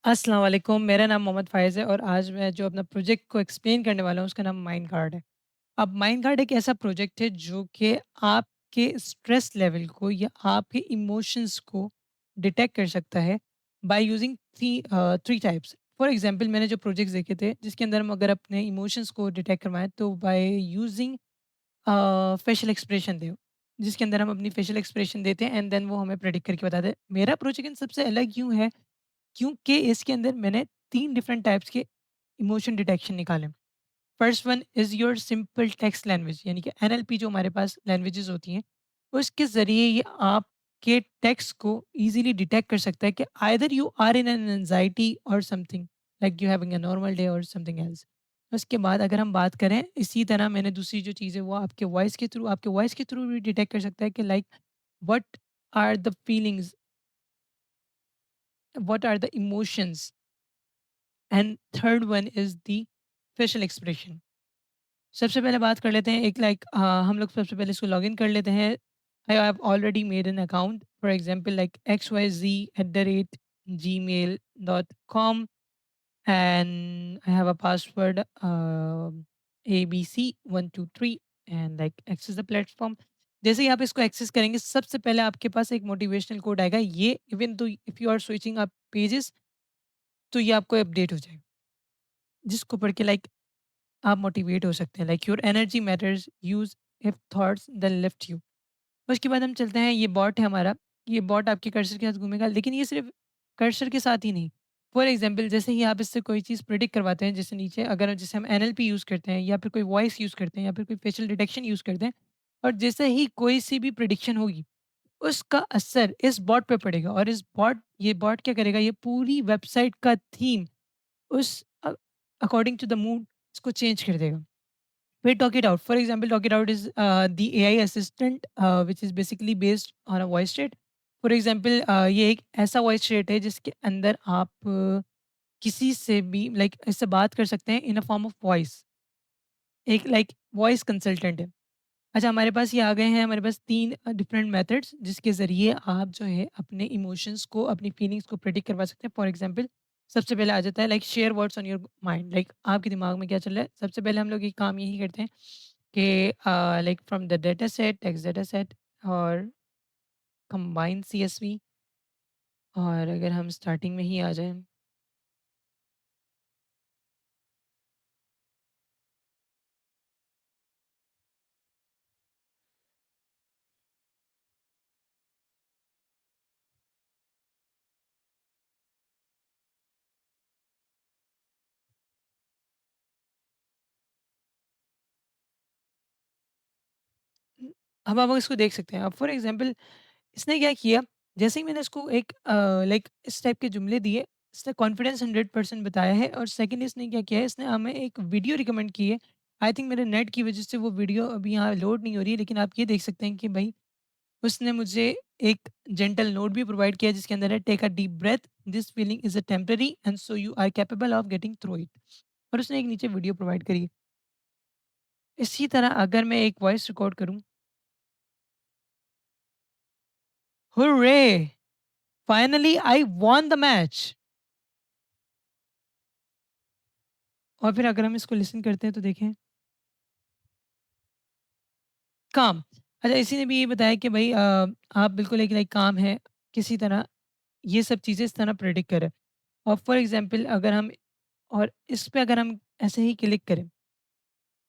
अस्सलाम वालेकुम, मेरा नाम मोहम्मद फ़ाइज़ है और आज मैं जो अपना प्रोजेक्ट को एक्सप्लेन करने वाला हूँ उसका नाम माइंड कार्ड है। अब माइंड कार्ड एक ऐसा प्रोजेक्ट है जो कि आपके स्ट्रेस लेवल को या आपके इमोशंस को डिटेक्ट कर सकता है by using 3 types. For example मैंने जो प्रोजेक्ट्स देखे थे जिसके अंदर हम अगर अपने इमोशंस को डिटेक्ट करवाएँ तो बाय यूजिंग फेशियल एक्सप्रेशन थे, जिसके अंदर हम अपनी फेशियल एक्सप्रेशन देते हैं एंड देन वो हमें प्रेडिक्ट करके बताते हैं। मेरा प्रोजेक्ट इन सबसे अलग यूँ है क्योंकि इसके अंदर मैंने 3 डिफरेंट टाइप्स के इमोशन डिटेक्शन निकाले। First one is your simple text language यानी कि एनएलपी जो हमारे पास लैंग्वेजेज़ होती हैं, उसके ज़रिए ये आपके टेक्स्ट को ईज़िली डिटेक्ट कर सकता है कि either you are in an anxiety और something like you having a normal day और समथिंग एल्स। उसके बाद अगर हम बात करें इसी तरह मैंने दूसरी जो चीज़ है वो आपके वॉइस के थ्रू भी डिटेक्ट कर सकता है कि like what are the feelings, what are the emotions and third one is the facial expression. सबसे पहले बात कर लेते हैं एक हम लोग सबसे पहले इसको लॉगिन कर लेते हैं। I have already made an account for example like xyz@gmail.com and I have a password abc123 and like access the platform. जैसे ही आप इसको एक्सेस करेंगे सबसे पहले आपके पास एक मोटिवेशनल कोड आएगा। ये even though if you are switching up pages तो ये आपको अपडेट हो जाएगा, जिसको पढ़ के लाइक आप मोटिवेट हो सकते हैं। Like your energy matters use if thoughts then lift you. उसके बाद हम चलते हैं, ये बॉट है हमारा। ये बॉट आपके कर्सर के साथ घूमेगा, लेकिन ये सिर्फ कर्सर के साथ ही नहीं। फॉर एग्जाम्पल जैसे ही आप इससे कोई चीज़ प्रिडिक्ट करवाते हैं, जैसे नीचे अगर जैसे हम एनएलपी यूज़ करते हैं या फिर कोई वॉइस यूज़ करते हैं या फिर कोई फेशियल डिटेक्शन यूज़ करते हैं, और जैसे ही कोई सी भी प्रिडिक्शन होगी उसका असर इस बॉट पे पड़ेगा। और ये बॉट क्या करेगा, ये पूरी वेबसाइट का थीम उस अकॉर्डिंग टू द मूड इसको चेंज कर देगा। फिर talk it out, for example talk it out is the AI assistant which is basically based on a voice trait. For example ये एक ऐसा वॉइस ट्रेट है जिसके अंदर आप किसी से भी लाइक इससे बात कर सकते हैं इन अ फॉर्म ऑफ वॉइस। एक लाइक वॉइस कंसल्टेंट है। अच्छा, हमारे पास ये आ गए हैं, हमारे पास 3 डिफरेंट मेथड्स जिसके ज़रिए आप जो है अपने इमोशंस को, अपनी फीलिंग्स को प्रेडिक्ट करवा सकते हैं। फॉर एग्जांपल सबसे पहले आ जाता है like share what's on your mind, like आपके दिमाग में क्या चल रहा है। सबसे पहले हम लोग ये काम यही करते हैं कि like from the data set, text data set और कंबाइंड सीएसवी। और अगर हम स्टार्टिंग में ही आ जाएँ, अब आप इसको देख सकते हैं। अब फॉर एग्जांपल इसने क्या किया, जैसे ही मैंने इसको एक लाइक इस टाइप के जुमले दिए, इसने कॉन्फिडेंस 100% बताया है। और सेकंड इसने क्या किया है, इसने हमें एक वीडियो रिकमेंड की है। आई थिंक मेरे नेट की वजह से वो वीडियो अभी यहाँ लोड नहीं हो रही है, लेकिन आप ये देख सकते हैं कि भाई उसने मुझे एक जेंटल नोट भी प्रोवाइड किया जिसके अंदर है take a deep breath, this feeling is a temporary and so you are capable of getting through it. और उसने एक नीचे वीडियो प्रोवाइड करी है। इसी तरह अगर मैं एक वॉइस रिकॉर्ड करूँ, hurray! Finally I won the match. और फिर अगर हम इसको लिसन करते हैं तो देखें, काम। अच्छा, इसी ने भी ये बताया कि भाई आप बिल्कुल एक लाइक काम है, किसी तरह ये सब चीज़ें इस तरह प्रेडिक्ट करें। और फॉर एग्ज़ाम्पल अगर हम और इस पे अगर हम ऐसे ही क्लिक करें,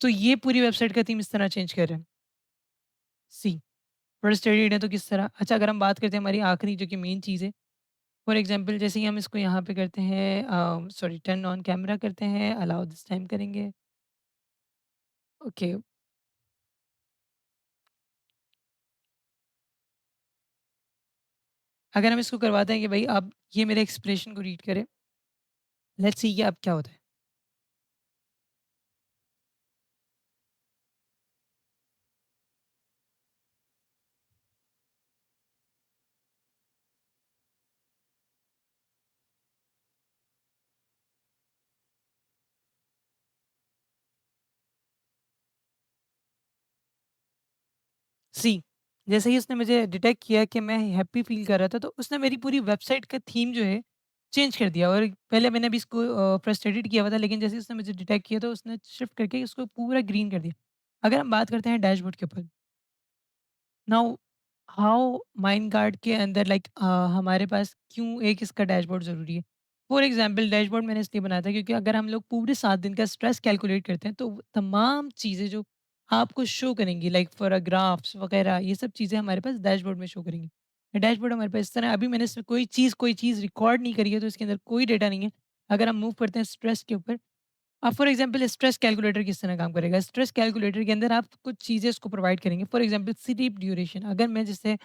तो ये पूरी वेबसाइट का थीम इस तरह चेंज कर रहे हैं। सी फ्रस्ट्रेटेड है तो किस तरह। अच्छा, अगर हम बात करते हैं हमारी आखिरी जो कि मेन चीज़ है, फॉर एग्ज़ाम्पल जैसे ही हम इसको यहाँ पे करते हैं सॉरी टर्न ऑन कैमरा करते हैं, अलाउ दिस टाइम करेंगे। ओके, अगर हम इसको करवाते हैं कि भाई आप ये मेरे एक्सप्रेशन को रीड करें, लेट्स सी कि अब क्या होता है। सी जैसे ही उसने मुझे डिटेक्ट किया कि मैं हैप्पी फ़ील कर रहा था, तो उसने मेरी पूरी वेबसाइट का थीम जो है चेंज कर दिया और पहले मैंने भी इसको फ्रस्ट्रेटेड किया हुआ था, लेकिन जैसे उसने मुझे डिटेक्ट किया तो उसने शिफ्ट करके इसको पूरा ग्रीन कर दिया। अगर हम बात करते हैं डैशबोर्ड के ऊपर, नाउ हाउ माइंड गार्ड के अंदर हमारे पास क्यों एक इसका डैशबोर्ड ज़रूरी है। फॉर एग्जांपल डैशबोर्ड मैंने इसलिए बनाया था क्योंकि अगर हम लोग पूरे 7 दिन का स्ट्रेस कैलकुलेट करते हैं तो वो तमाम चीज़ें जो आपको शो करेंगी लाइक फॉर अ ग्राफ्स वगैरह, ये सब चीज़ें हमारे पास डैशबोर्ड में शो करेंगी। डैशबोर्ड हमारे पास इस तरह, अभी मैंने इसमें कोई चीज़ रिकॉर्ड नहीं करी है तो इसके अंदर कोई डेटा नहीं है। अगर हम मूव करते हैं स्ट्रेस के ऊपर, अब फॉर एग्जांपल स्ट्रेस कैलकुलेटर किस तरह काम करेगा? स्ट्रेस कैलकुलेटर के अंदर आप कुछ चीज़ें उसको प्रोवाइड करेंगे। फॉर एग्जांपल स्लीप ड्यूरेशन, अगर मैं जैसे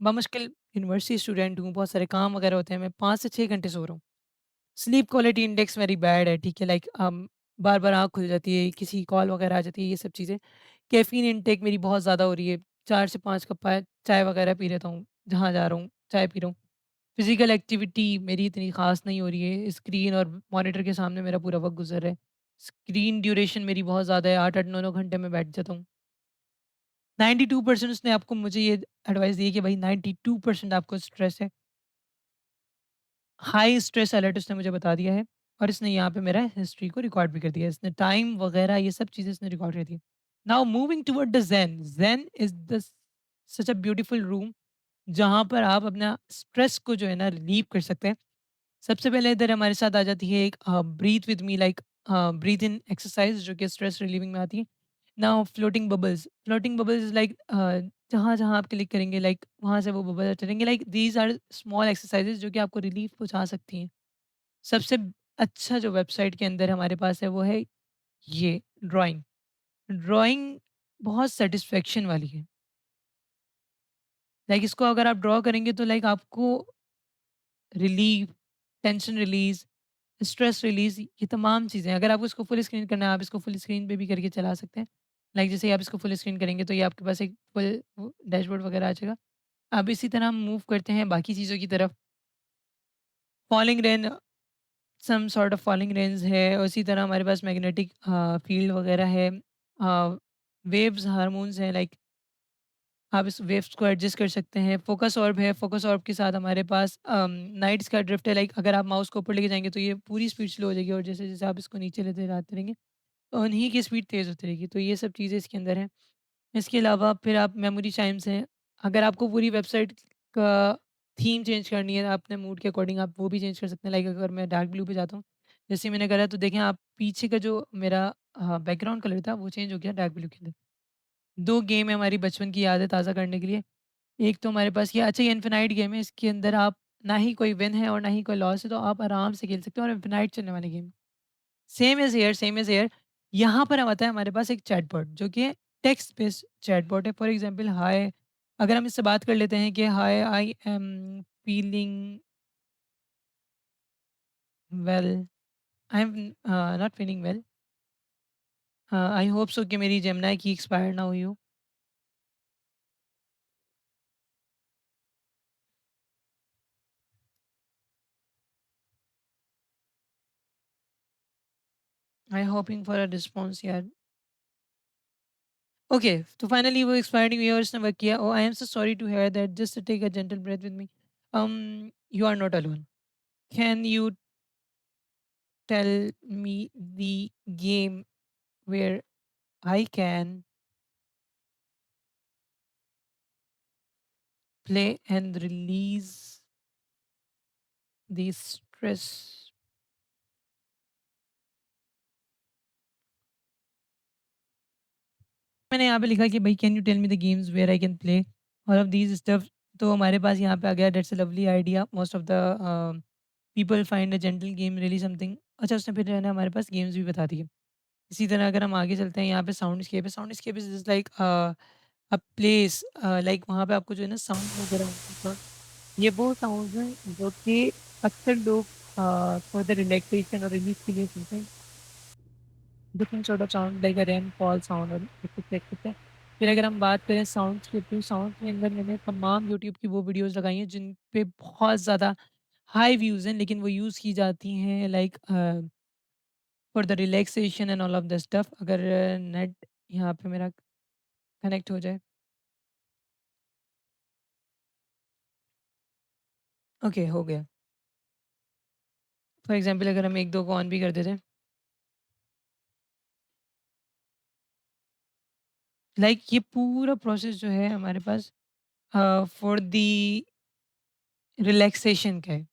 बामुश्किल यूनिवर्सिटी स्टूडेंट हूँ, बहुत सारे काम वगैरह होते हैं, मैं 5 से 6 घंटे सो रहा हूँ। स्लीप क्वालिटी इंडेक्स मेरी बैड है, ठीक है? बार-बार आँख खुल जाती है, किसी कॉल वगैरह आ जाती है, ये सब चीज़ें। कैफ़ीन इनटेक मेरी बहुत ज़्यादा हो रही है, 4 से 5 कप चाय वगैरह पी लेता हूँ, जहाँ जा रहा हूँ, चाय पी रहा हूँ। फिज़िकल एक्टिविटी मेरी इतनी ख़ास नहीं हो रही है, स्क्रीन और मॉनिटर के सामने मेरा पूरा वक़्त गुज़र रहा है। स्क्रीन ड्यूरेशन मेरी बहुत ज़्यादा है, 8-8, 9-9 घंटे मैं बैठ जाता हूँ। 92% उसने आपको मुझे ये एडवाइस दी है कि भाई 92% आपको स्ट्रेस है। हाई स्ट्रेस अलर्ट उसने मुझे बता दिया है और इसने यहाँ पे मेरा हिस्ट्री को रिकॉर्ड भी कर दिया है। इसने टाइम वगैरह ये सब चीज़ें इसने रिकॉर्ड कर दी। Now moving toward the Zen, Zen is the such a beautiful room जहाँ पर आप अपना स्ट्रेस को जो है ना रिलीव कर सकते हैं। सबसे पहले इधर हमारे साथ आ जाती है एक breathe with me, breathe in exercise जो कि स्ट्रेस रिलीविंग में आती है। नाउ फ्लोटिंग बबल्स इज जहाँ जहाँ आप क्लिक करेंगे वहाँ से वो बबल चलेंगे, दीज आर स्मॉल एक्सरसाइजेज जो कि आपको रिलीफ पहुँचा सकती हैं। सबसे अच्छा जो वेबसाइट के अंदर हमारे पास है वो है ये ड्राइंग। ड्राइंग बहुत सेटिस्फेक्शन वाली है। इसको अगर आप ड्रॉ करेंगे तो आपको relief, tension release, stress release, ये तमाम चीज़ें अगर आपको इसको फुल स्क्रीन करना है, आप इसको फुल स्क्रीन पे भी करके चला सकते हैं। जैसे ही आप इसको फुल स्क्रीन करेंगे तो ये आपके पास एक फुल वो डैशबोर्ड वगैरह आ जाएगा। अब इसी तरह हम मूव करते हैं बाकी चीज़ों की तरफ। Falling rain, some sort of falling rains है और इसी तरह हमारे पास मैग्नेटिक फील्ड वगैरह है। वेव्स, हार्मोन्स हैं, आप इस वेव्स को एडजस्ट कर सकते हैं। फ़ोकस ऑर्ब है, फ़ोकस ऑर्ब के साथ हमारे पास नाइट स्काई ड्रिफ्ट है, अगर आप माउस को ऊपर लेके जाएँगे तो ये पूरी स्पीड स्लो हो जाएगी और जैसे-जैसे आप इसको नीचे लेते जाते रहेंगे उन्हीं की स्पीड तेज़ होती रहेगी, तो ये सब चीज़ें इसके अंदर हैं। इसके अलावा फिर आप मेमोरी चाइम्स हैं, अगर आपको पूरी वेबसाइट का थीम चेंज करनी है, अपने मूड के अकॉर्डिंग आप वो भी चेंज कर सकते हैं। अगर मैं डार्क ब्लू पे जाता हूँ, जैसे मैंने करा तो देखें आप पीछे का जो मेरा बैकग्राउंड कलर था वो चेंज हो गया डार्क ब्लू के अंदर। 2 गेम है हमारी बचपन की यादें ताज़ा करने के लिए। एक तो हमारे पास ये इन्फिनाइट गेम है, इसके अंदर आप ना ही कोई विन है और ना ही कोई लॉस है, तो आप आराम से खेल सकते हो और इन्फिनाइट चलने वाली गेम। Same is here. यहाँ पर हम आता है हमारे पास एक चैटबॉट जो कि टेक्स्ट बेस्ड चैटबॉट है। फॉर एग्ज़ाम्पल हाय, अगर हम इससे बात कर लेते हैं कि hi I am feeling well, I am not feeling well, I hope so कि मेरी जेमिनी की एक्सपायर ना हुई हो। I hoping for a response यार। ओके, तो फाइनली वो एक्सपायर्ड हुई है और इसने वर्क किया। Oh I am so sorry to hear that, just take a gentle breath with me. You are not alone. Can you tell me the game where I can play and release the stress? मैंने यहाँ पे लिखा कि भाई can you tell me the games where I can play all of these stuff. तो हमारे पास यहाँ पे आ गया, that's a lovely idea, most of the people find a gentle game really something. अच्छा, उसने फिर जो है ना हमारे पास गेम्स भी बता दिए। इसी तरह अगर हम आगे चलते हैं, यहाँ पे soundscape is a place, वहाँ पे आपको जो है ना साउंड वगैरह होगा। ये वो साउंड्स हैं जो कि अक्सर लोग फॉर द रिलैक्सेशन और रिलीफ के लिए सुनते हैं। Different sort of sound like a rainfall sound और इफेक्ट। फिर अगर हम बात करें साउंड्स की, तो साउंड के अंदर मैंने तमाम यूट्यूब की वो वीडियोस लगाई हैं जिन पे बहुत ज़्यादा हाई व्यूज़ हैं, लेकिन वो यूज़ की जाती हैं for the relaxation and all of the stuff. अगर नेट यहाँ पे मेरा कनेक्ट हो जाए। ओके, हो गया। फॉर एग्ज़ाम्पल अगर हम 1-2 को ऑन भी कर देते हैं, लाइक ये पूरा प्रोसेस जो है हमारे पास फॉर द रिलैक्सेशन का है।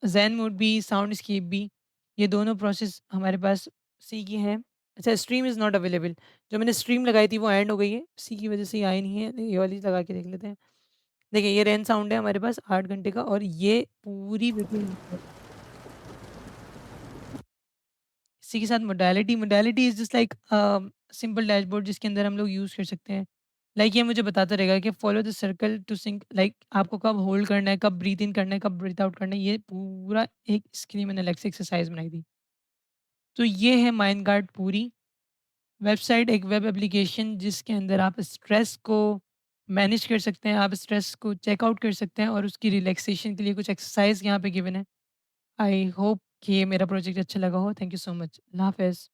ज़ेन मोड भी, साउंड स्केप भी, ये दोनों प्रोसेस हमारे पास सी की हैं। अच्छा, स्ट्रीम इज़ नॉट अवेलेबल। जो मैंने स्ट्रीम लगाई थी वो एंड हो गई है, सी की वज़ह से ये आई नहीं है। ये वाली लगा के देख लेते हैं। देखिए ये रेन साउंड है हमारे पास 8 घंटे का और ये पूरी वीडियो इसी के साथ modality modality is just like simple dashboard जिसके अंदर हम लोग यूज़ कर सकते हैं। लाइक ये मुझे बताता रहेगा कि follow the circle to sync, like आपको कब होल्ड करना है, कब ब्रीथ इन करना है, कब ब्रीथ आउट करना है, ये पूरा एक इसके लिए मैंने अलग से एक्सरसाइज बनाई थी। तो ये है माइंड गार्ड पूरी वेबसाइट, एक वेब एप्लीकेशन जिसके अंदर आप स्ट्रेस को मैनेज कर सकते हैं, आप स्ट्रेस को चेकआउट कर सकते हैं और उसकी रिलैक्सेशन के लिए कुछ एक्सरसाइज यहाँ पे गिवन है। आई होप कि ये मेरा प्रोजेक्ट अच्छा लगा हो। Thank you so much. अल्लाह हाफ़िज़।